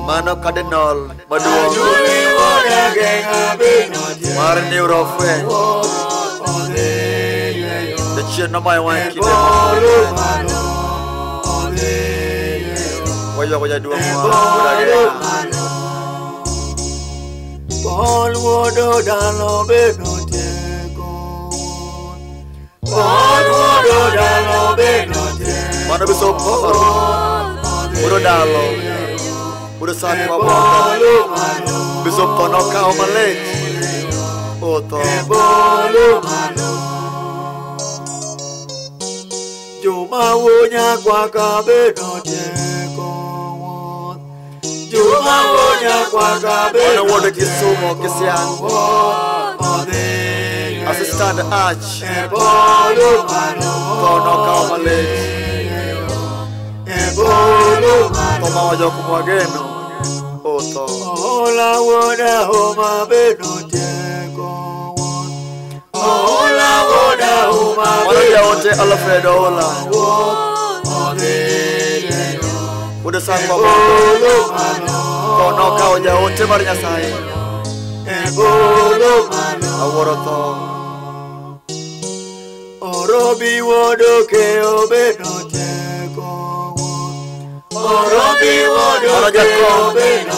Mano Cardinal Maduong Marin Neurofriend The Chin no my one kid Waya dua Paul Wodo Dalo Beno Paul Wodo Dalo Beno Mana bisa Paul Wodo Dalo Udah saat papa Bisa tono kau Malay Oto Cuma wunya kwa kabeno Cuma wunya kwa kabeno Mana wodo kisumo kisian Assistant Arch Tono kau Malay Toma wajo kumwageno Oto Ola woda homa beno Ola woda homa Mana jaote Alfredo Ola Udah sang papa Tono kau jaote marinya saya Aworoto Orobi wodo keo beno Orobi wodo keo beno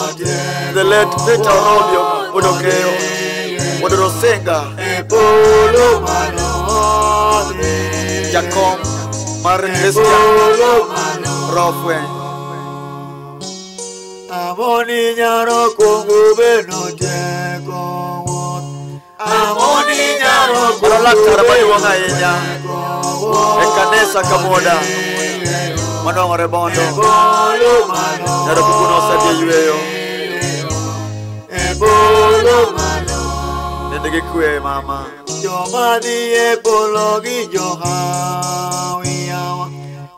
The late Peter Robio Udokeo Udorosenga Jacob Marin Christian Rofwen Amoni nyaro kungu beno Amoni nyaro Para laktar bayu wangainya Ekanesa kamoda Manong rebondo Nero kukuno sadia yueyo Nendegi kue mama Jomadi pologi johawiyawa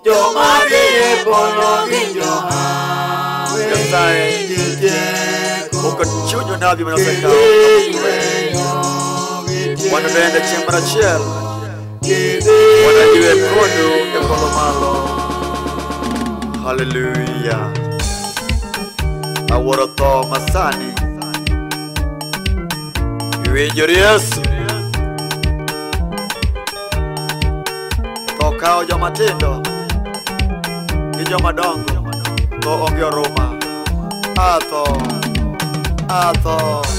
Jomadi pologi johawiyawa Yasai Bukan cucu nabi menasaka Wana denda chembra chel Wana jiwe kodu Epolo malo Hallelujah Aworoto masani Iwinjori Yesu Tokao joma tindo Gi joma dongo To onge oruma Ato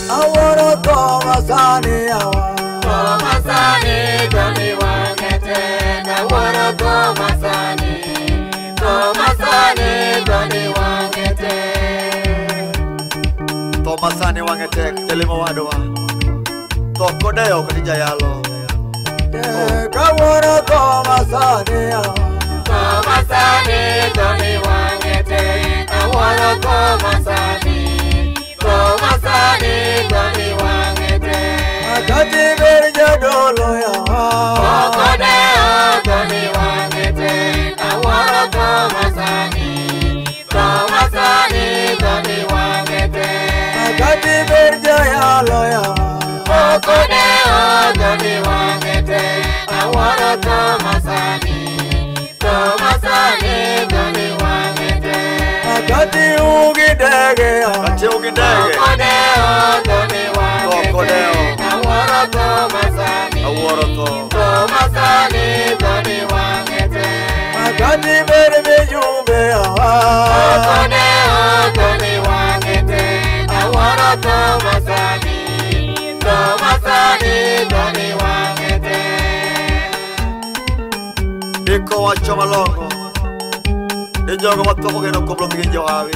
Aworoto masani Masani Johnny Wangete Aworoto masani Johnny Wangete Tomasani Wangete Telimo wadwa Tokodeo kadija yalo Aworoto masani Johnny Wangete Aworoto masani Johnny Wangete Akati berja dolo ya Okodeo Johnny Wangete Aworoto masani Johnny Wangete Akati berja ya lo ya Okodeo Johnny Wangete Aworoto masani Johnny Wangete Akati ugidege ya Kati ugidege Okodeo Johnny Wangete masani, to masani, to ni wangete. Diko wacho malongo ne jogo matoko geno koblo gi johawi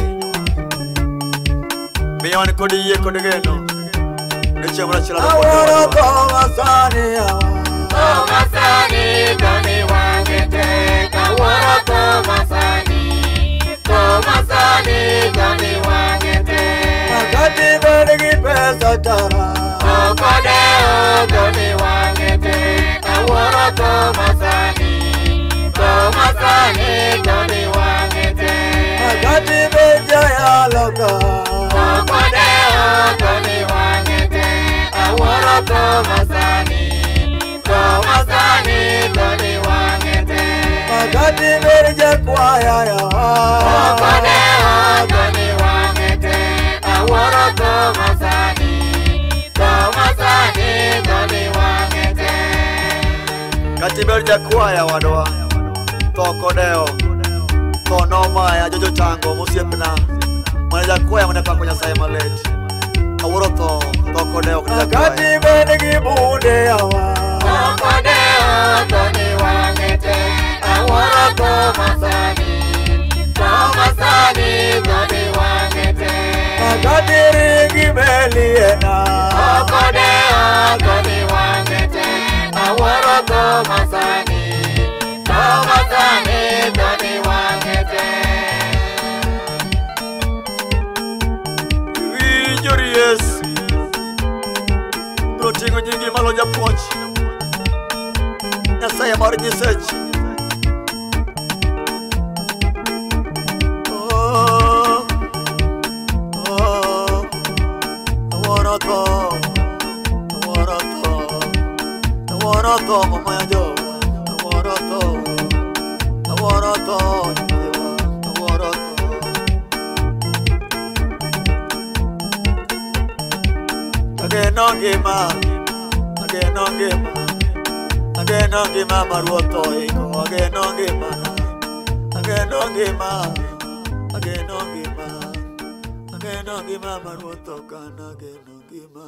miyo ni kodi yie kodi geno ne chemra chila Awara to masani To masani, to ni wangete. Awara to masani, to masani, to ni wangete. Makati bergi pesa tara Okodeo, to ni wangete. Awara to masani, to masani, to ni wangete. Makati berja ya loka Okodeo, to ni wangete. Awara to masani, to masani, to ni wangete. Makati berja kwaya ya Okodeo, to ni wangete. Awara to masani, to masani, to ni wangete. kati berja kwaya wadwa to kodeo to nomaya jojo tango musiepna mana ja kwaya mana pako nyasaye malet awuro to kodeo kati Makati bergi bunde ya Okodeo, to ni wangete. Awara to masani, to masani, to ni wangete. Makati ringi meliena Okodeo, to ni wangete. Awara to masani, to masani, to ni wangete. winjori Yesu notingo nyingi malo japuonj nyasaye mar nyiseche mama ya jo awara to ageno ngima maruoto iko ageno ngima maruoto kana ageno ngima